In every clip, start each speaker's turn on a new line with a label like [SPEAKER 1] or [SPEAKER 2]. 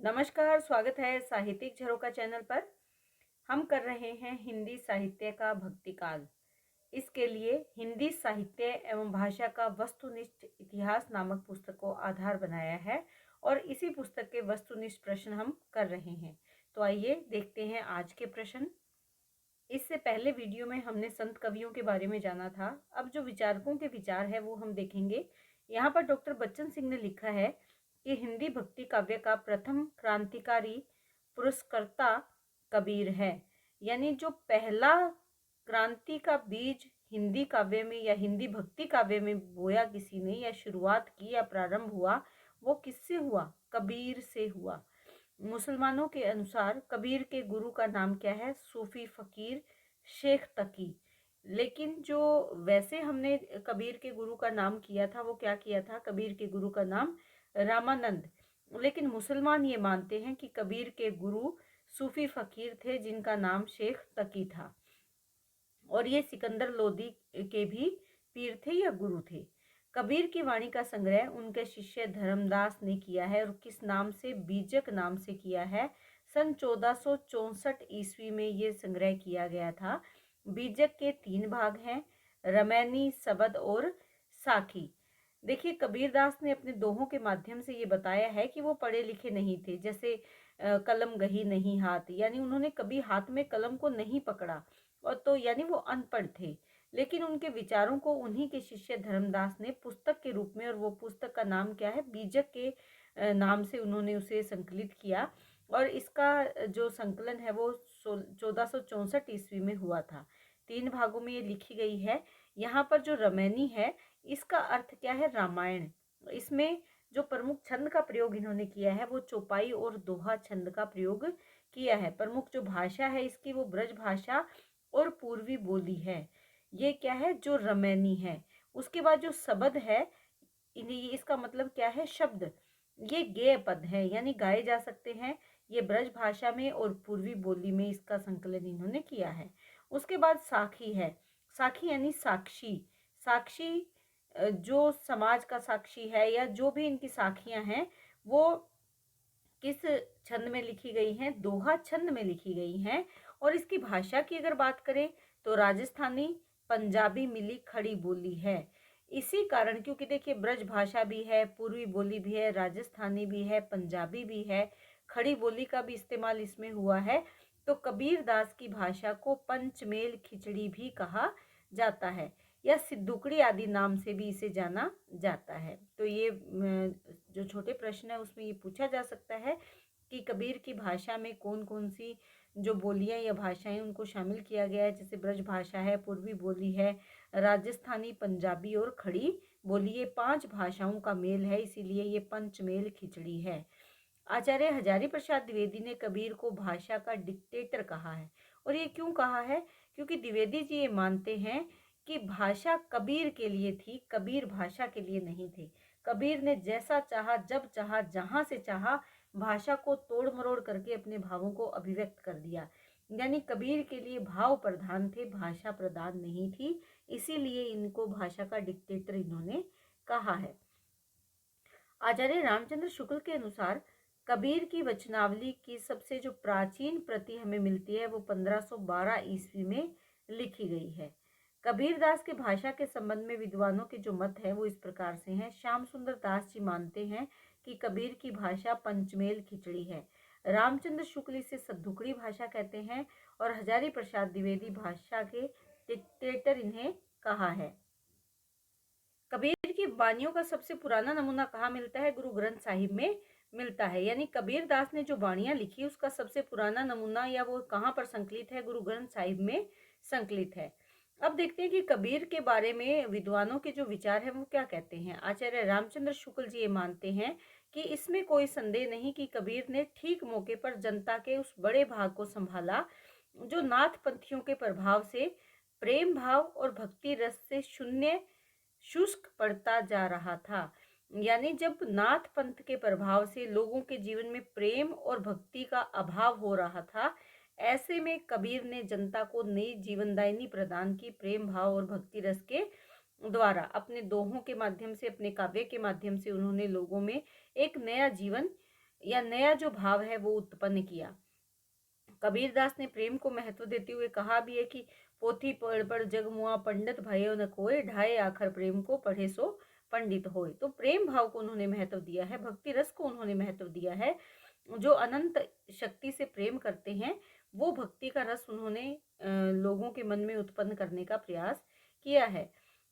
[SPEAKER 1] नमस्कार, स्वागत है साहित्यिक झरोका चैनल पर। हम कर रहे हैं हिंदी साहित्य का भक्ति काल। इसके लिए हिंदी साहित्य एवं भाषा का वस्तुनिष्ठ इतिहास नामक पुस्तक को आधार बनाया है और इसी पुस्तक के वस्तुनिष्ठ प्रश्न हम कर रहे हैं। तो आइए देखते हैं आज के प्रश्न। इससे पहले वीडियो में हमने संत कवियों के बारे में जाना था। अब जो विचारकों के विचार है वो हम देखेंगे। यहाँ पर डॉक्टर बच्चन सिंह ने लिखा है कि हिंदी भक्ति काव्य का प्रथम क्रांतिकारी पुरस्कर्ता कबीर है। यानी जो पहला क्रांति का बीज हिंदी काव्य में या हिंदी भक्ति काव्य में बोया किसी ने या शुरुआत की या प्रारंभ हुआ, वो किससे हुआ? कबीर से हुआ। मुसलमानों के अनुसार कबीर के गुरु का नाम क्या है? सूफी फकीर शेख तकी। लेकिन जो वैसे हमने कबीर के गुरु का नाम किया था वो क्या किया था? कबीर के गुरु का नाम रामानंद। लेकिन मुसलमान ये मानते हैं कि कबीर के गुरु सूफी फकीर थे जिनका नाम शेख तकी था और ये सिकंदर लोदी के भी पीर थे या गुरु थे। कबीर की वाणी का संग्रह उनके शिष्य धर्मदास ने किया है और किस नाम से? बीजक नाम से किया है। सन 1464 ईस्वी में ये संग्रह किया गया था। बीजक के 3 भाग हैं, रमैनी, सबद और साखी। देखिए, कबीरदास ने अपने दोहों के माध्यम से ये बताया है कि वो पढ़े लिखे नहीं थे। जैसे कलम गही नहीं हाथ, यानी उन्होंने कभी हाथ में कलम को नहीं पकड़ा और तो यानी वो अनपढ़ थे। लेकिन उनके विचारों को उन्हीं के शिष्य धर्मदास ने पुस्तक के रूप में, और वो पुस्तक का नाम क्या है? बीजक के नाम से उन्होंने उसे संकलित किया और इसका जो संकलन है वो 1464 ईस्वी में हुआ था। 3 भागों में ये लिखी गई है। यहाँ पर जो रमैनी है इसका अर्थ क्या है? रामायण। इसमें जो प्रमुख छंद का प्रयोग इन्होंने किया है वो चौपाई और दोहा छंद का प्रयोग किया है। प्रमुख जो भाषा है इसकी वो ब्रज भाषा और पूर्वी बोली है। ये क्या है? जो रमैनी है। उसके बाद जो सबद है, इसका मतलब क्या है? शब्द। ये गेय पद है, यानी गाए जा सकते हैं। ये ब्रज भाषा में और पूर्वी बोली में इसका संकलन इन्होंने किया है। उसके बाद साखी है। साखी यानी साक्षी। साक्षी जो समाज का साक्षी है या जो भी इनकी साखियां हैं वो किस छंद में लिखी गई हैं? दोहा छंद में लिखी गई हैं। और इसकी भाषा की अगर बात करें तो राजस्थानी पंजाबी मिली खड़ी बोली है। इसी कारण, क्योंकि देखिए ब्रज भाषा भी है, पूर्वी बोली भी है, राजस्थानी भी है, पंजाबी भी है, खड़ी बोली का भी इस्तेमाल इसमें हुआ है। तो कबीर दास की भाषा को पंचमेल खिचड़ी भी कहा जाता है या सिद्धुकड़ी आदि नाम से भी इसे जाना जाता है। तो ये जो छोटे प्रश्न है उसमें ये पूछा जा सकता है कि कबीर की भाषा में कौन कौन सी जो बोलियां या भाषाएं उनको शामिल किया गया है। जैसे ब्रज भाषा है, पूर्वी बोली है, राजस्थानी, पंजाबी और खड़ी बोली। ये 5 भाषाओं का मेल है, इसीलिए ये पंचमेल खिचड़ी है। आचार्य हजारी प्रसाद द्विवेदी ने कबीर को भाषा का डिक्टेटर कहा है। और ये क्यों कहा है? क्योंकि द्विवेदी जी ये मानते हैं कि भाषा कबीर के लिए थी, कबीर भाषा के लिए नहीं थे। कबीर ने जैसा चाहा, जब चाहा, जहां से चाहा भाषा को तोड़ मरोड़ करके अपने भावों को अभिव्यक्त कर दिया। यानी कबीर के लिए भाव प्रधान थे, भाषा प्रधान नहीं थी। इसीलिए इनको भाषा का डिक्टेटर इन्होंने कहा है। आचार्य रामचंद्र शुक्ल के अनुसार कबीर की वचनावली की सबसे जो प्राचीन प्रति हमें मिलती है वो 1512 ईस्वी में लिखी गई है। कबीरदास के भाषा के संबंध में विद्वानों के जो मत है वो इस प्रकार से हैं। श्याम सुंदर दास जी मानते हैं कि कबीर की भाषा पंचमेल खिचड़ी है। रामचंद्र शुक्ल इसे सद्दुकड़ी भाषा कहते हैं और हजारी प्रसाद द्विवेदी भाषा के डिक्टेटर इन्हें कहा है। कबीर की वाणियों का सबसे पुराना नमूना कहाँ मिलता है? गुरु ग्रंथ साहिब में मिलता है। यानी कबीर दास ने जो वाणियां लिखी उसका सबसे पुराना नमूना या वो कहाँ पर संकलित है? गुरु ग्रंथ साहिब में संकलित है। अब देखते हैं कि कबीर के बारे में विद्वानों के जो विचार है वो क्या कहते हैं। आचार्य रामचंद्र शुक्ल जी ये मानते हैं कि इसमें कोई संदेह नहीं कि कबीर ने ठीक मौके पर जनता के उस बड़े भाग को संभाला जो नाथ पंथियों के प्रभाव से प्रेम भाव और भक्ति रस से शून्य शुष्क पड़ता जा रहा था। यानी जब नाथ पंथ के प्रभाव से लोगों के जीवन में प्रेम और भक्ति का अभाव हो रहा था, ऐसे में कबीर ने जनता को नई जीवनदायिनी प्रदान की। प्रेम भाव और भक्ति रस के द्वारा अपने दोहों के माध्यम से, अपने काव्य के माध्यम से उन्होंने लोगों में एक नया जीवन या नया जो भाव है वो उत्पन्न किया। कबीरदास ने प्रेम को महत्व देते हुए कहा भी है कि पोथी पढ़ पढ़ जग मुआ पंडित भयो न कोय, ढाए आखर प्रेम को पढ़े सो पंडित होय। तो प्रेम भाव को उन्होंने महत्व दिया है, भक्ति रस को उन्होंने महत्व दिया है। जो अनंत शक्ति से प्रेम करते हैं वो भक्ति का रस उन्होंने लोगों के मन में उत्पन्न करने का प्रयास किया है।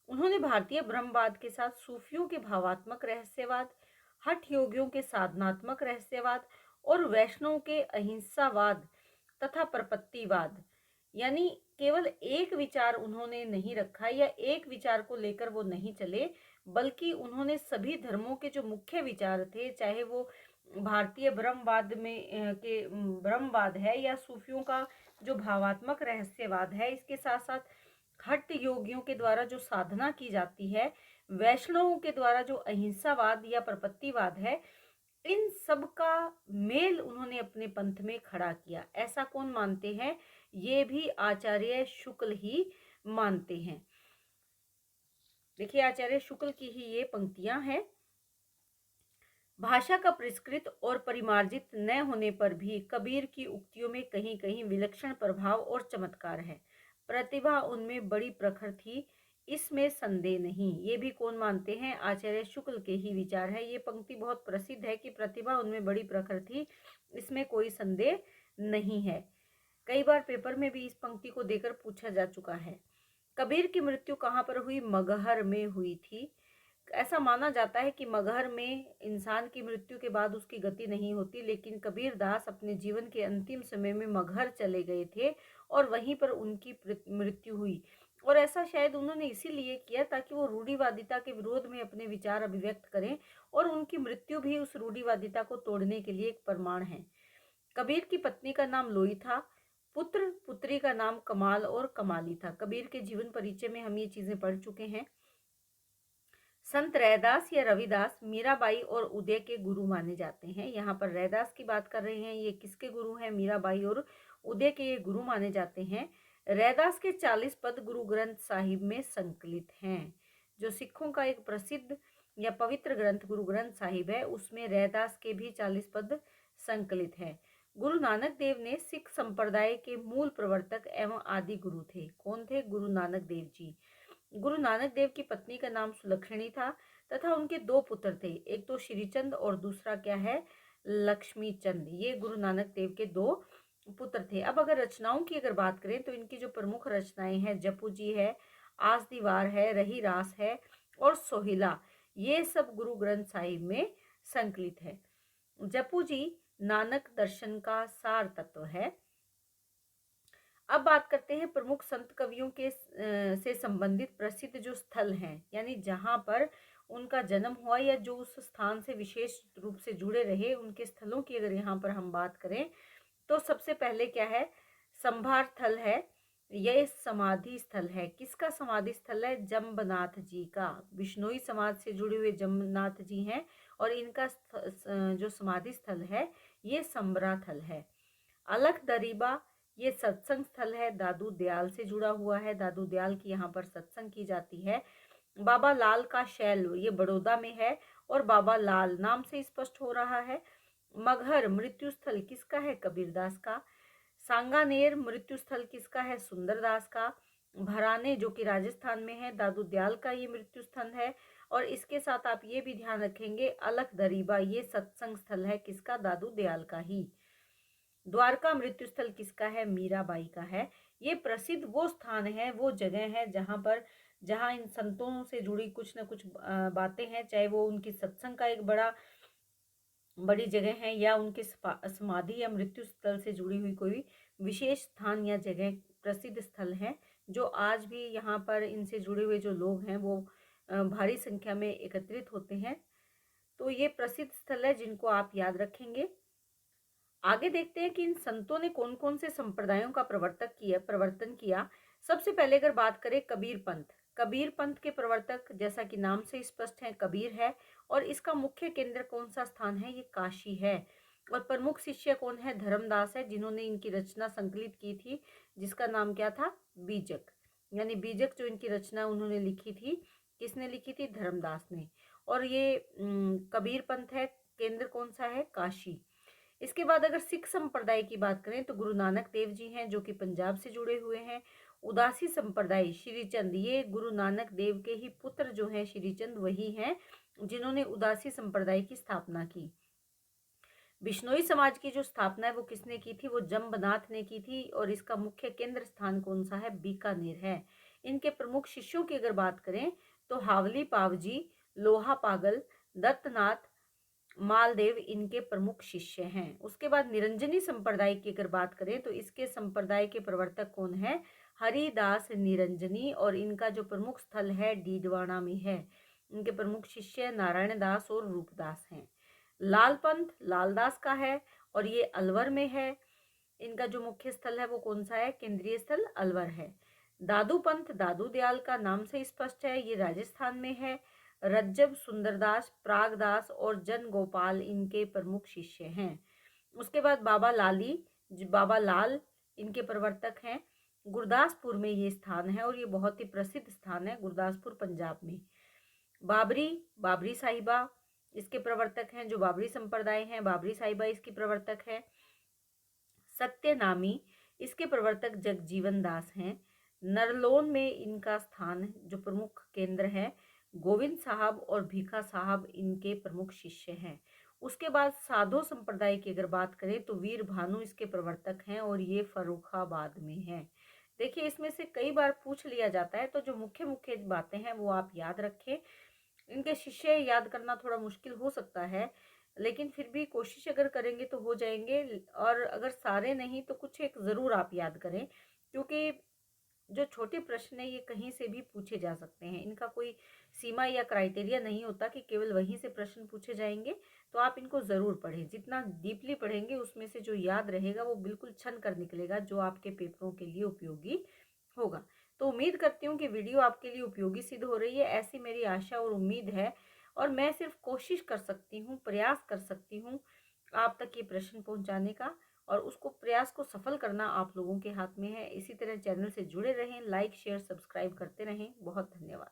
[SPEAKER 1] उन्होंने भारतीय ब्रह्मवाद के साथ सूफियों के भावात्मक रहस्यवाद, हठ योगियों के साधनात्मक रहस्यवाद और वैष्णव के अहिंसावाद तथा प्रपत्तिवाद, यानी केवल एक विचार उन्होंने नहीं रखा या एक विचार को लेकर वो नहीं चले, बल्कि उन्होंने सभी धर्मों के जो मुख्य विचार थे, चाहे वो भारतीय ब्रह्मवाद में के ब्रह्मवाद है या सूफियों का जो भावात्मक रहस्यवाद है, इसके साथ साथ हठ योगियों के द्वारा जो साधना की जाती है, वैष्णवों के द्वारा जो अहिंसावाद या प्रपत्तिवाद है, इन सब का मेल उन्होंने अपने पंथ में खड़ा किया। ऐसा कौन मानते हैं? ये भी आचार्य शुक्ल ही मानते हैं। देखिए आचार्य शुक्ल की ही ये पंक्तियां हैं। भाषा का परिष्कृत और परिमार्जित न होने पर भी कबीर की उक्तियों में कहीं कहीं विलक्षण प्रभाव और चमत्कार है। प्रतिभा उनमें बड़ी प्रखर थी, इसमें संदेह नहीं। ये भी कौन मानते हैं? आचार्य शुक्ल के ही विचार है। ये पंक्ति बहुत प्रसिद्ध है कि प्रतिभा उनमें बड़ी प्रखर थी, इसमें कोई संदेह नहीं है। कई बार पेपर में भी इस पंक्ति को देकर पूछा जा चुका है। कबीर की मृत्यु कहाँ पर हुई? मगहर में हुई थी। ऐसा माना जाता है कि मगहर में इंसान की मृत्यु के बाद उसकी गति नहीं होती, लेकिन कबीर दास अपने जीवन के अंतिम समय में मगहर चले गए थे और वहीं पर उनकी मृत्यु हुई। और ऐसा शायद उन्होंने इसीलिए किया ताकि वो रूढ़िवादिता के विरोध में अपने विचार अभिव्यक्त करें, और उनकी मृत्यु भी उस रूढ़िवादिता को तोड़ने के लिए एक प्रमाण है। कबीर की पत्नी का नाम लोई था, पुत्र पुत्री का नाम कमाल और कमाली था। कबीर के जीवन परिचय में हम ये चीजें पढ़ चुके हैं। संत रैदास या रविदास मीराबाई और उदय के गुरु माने जाते हैं। यहाँ पर रैदास की बात कर रहे हैं, ये किसके गुरु हैं? मीराबाई और उदय के ये गुरु माने जाते हैं। रैदास के 40 पद गुरु ग्रंथ साहिब में संकलित हैं। जो सिखों का एक प्रसिद्ध या पवित्र ग्रंथ गुरु ग्रंथ साहिब है, उसमें रैदास के भी 40 पद संकलित हैं। गुरु नानक देव ने सिख संप्रदाय के मूल प्रवर्तक एवं आदि गुरु थे। कौन थे? गुरु नानक देव जी। गुरु नानक देव की पत्नी का नाम सुलक्षणी था तथा उनके 2 पुत्र थे, एक तो श्रीचंद और दूसरा क्या है? लक्ष्मी चंद। ये गुरु नानक देव के 2 पुत्र थे। अब अगर रचनाओं की अगर बात करें तो इनकी जो प्रमुख रचनाएं हैं, जपू जी है, आस दीवार है, रही रास है और सोहिला, ये सब गुरु ग्रंथ साहिब में संकलित है। जपू जी नानक दर्शन का सार तत्व है। अब बात करते हैं प्रमुख संत कवियों के से संबंधित प्रसिद्ध जो स्थल हैं, यानी जहां पर उनका जन्म हुआ या जो उस स्थान से विशेष रूप से जुड़े रहे, उनके स्थलों की अगर यहाँ पर हम बात करें तो सबसे पहले क्या है? संभार स्थल है। यह समाधि स्थल है। किसका समाधि स्थल है? जम्बनाथ जी का। बिश्नोई समाज से जुड़े हुए जम्बनाथ जी हैं और इनका जो समाधि स्थल है ये संबरा थल है। अलख दरीबा ये सत्संग स्थल है, दादू दयाल से जुड़ा हुआ है। दादू दयाल की यहाँ पर सत्संग की जाती है। बाबा लाल का शैल ये बड़ौदा में है और बाबा लाल नाम से स्पष्ट हो रहा है। मगहर मृत्यु स्थल किसका है? कबीरदास का। सांगानेर मृत्यु स्थल किसका है? सुंदरदास का। भराने जो कि राजस्थान में है, दादू दयाल का ये मृत्यु स्थल है। और इसके साथ आप ये भी ध्यान रखेंगे, अलख दरीबा ये सत्संग स्थल है, किसका? दादू दयाल का ही। द्वारका मृत्यु स्थल किसका है? मीराबाई का है। ये प्रसिद्ध वो स्थान है, वो जगह है जहाँ इन संतों से जुड़ी कुछ न कुछ बातें हैं, चाहे वो उनकी सत्संग का एक बड़ी जगह है या उनके समाधि या मृत्यु स्थल से जुड़ी हुई कोई विशेष स्थान या जगह, प्रसिद्ध स्थल है, जो आज भी यहाँ पर इनसे जुड़े हुए जो लोग हैं वो भारी संख्या में एकत्रित होते हैं। तो ये प्रसिद्ध स्थल है जिनको आप याद रखेंगे। आगे देखते हैं कि इन संतों ने कौन कौन से संप्रदायों का प्रवर्तन किया। सबसे पहले अगर बात करें कबीर पंथ के प्रवर्तक जैसा कि नाम से स्पष्ट है, कबीर है और इसका मुख्य केंद्र कौन सा स्थान है? ये काशी है। और प्रमुख शिष्य कौन है? धर्मदास है, जिन्होंने इनकी रचना संकलित की थी, जिसका नाम क्या था? बीजक। यानी बीजक जो इनकी रचना उन्होंने लिखी थी, किसने लिखी थी? धर्मदास ने। और ये कबीर पंथ है, केंद्र कौन सा है? काशी। इसके बाद अगर सिख संप्रदाय की बात करें तो गुरु नानक देव जी हैं, जो कि पंजाब से जुड़े हुए हैं। उदासी संप्रदाय श्रीचंद, ये गुरु नानक देव के ही पुत्र जो हैं श्रीचंद, वही हैं जिन्होंने उदासी संप्रदाय की स्थापना की। बिश्नोई समाज की जो स्थापना है वो किसने की थी? वो जम्बनाथ ने की थी, और इसका मुख्य केंद्र स्थान कौन सा है? बीकानेर है। इनके प्रमुख शिष्यों की अगर बात करें तो हावली पावजी, लोहा पागल, दत्तनाथ, मालदेव इनके प्रमुख शिष्य हैं। उसके बाद निरंजनी संप्रदाय की अगर बात करें तो इसके संप्रदाय के प्रवर्तक कौन है? हरिदास निरंजनी, और इनका जो प्रमुख स्थल है डीडवाना में है। इनके प्रमुख शिष्य नारायण दास और रूपदास हैं। लाल पंथ लालदास का है, और ये अलवर में है। इनका जो मुख्य स्थल है वो कौन सा है? केंद्रीय स्थल अलवर है। दादू पंथ दादू दयाल का नाम से स्पष्ट है, ये राजस्थान में है। रज्जब, सुंदरदास, प्रागदास और जन गोपाल इनके प्रमुख शिष्य हैं। उसके बाद बाबा लाल इनके प्रवर्तक हैं। गुरदासपुर में ये स्थान है, और ये बहुत ही प्रसिद्ध स्थान है, गुरदासपुर पंजाब में। बाबरी साहिबा इसके प्रवर्तक हैं, जो बाबरी संप्रदाय हैं, बाबरी साहिबा इसकी प्रवर्तक है। सत्यनामी इसके प्रवर्तक जगजीवन दास हैं। नरलोन में इनका स्थान जो प्रमुख केंद्र है, गोविंद साहब और भीखा साहब इनके प्रमुख शिष्य हैं। उसके बाद साधो संप्रदाय की अगर बात करें तो वीर भानु इसके प्रवर्तक हैं, और ये फर्रुखाबाद में है। देखिए, इसमें से कई बार पूछ लिया जाता है, तो जो मुख्य मुख्य बातें हैं वो आप याद रखें। इनके शिष्य याद करना थोड़ा मुश्किल हो सकता है, लेकिन फिर भी कोशिश अगर करेंगे तो हो जाएंगे। और अगर सारे नहीं तो कुछ एक ज़रूर आप याद करें, क्योंकि जो छोटे प्रश्न है ये कहीं से भी पूछे जा सकते हैं। इनका कोई सीमा या क्राइटेरिया नहीं होता कि केवल वहीं से प्रश्न पूछे जाएंगे। तो आप इनको ज़रूर पढ़ें। जितना डीपली पढ़ेंगे उसमें से जो याद रहेगा वो बिल्कुल छन कर निकलेगा, जो आपके पेपरों के लिए उपयोगी होगा। तो उम्मीद करती हूँ कि वीडियो आपके लिए उपयोगी सिद्ध हो रही है, ऐसी मेरी आशा और उम्मीद है। और मैं सिर्फ कोशिश कर सकती हूँ, प्रयास कर सकती हूँ आप तक ये प्रश्न पहुँचाने का, और उसको प्रयास को सफल करना आप लोगों के हाथ में है। इसी तरह चैनल से जुड़े रहें, लाइक शेयर सब्सक्राइब करते रहें। बहुत धन्यवाद।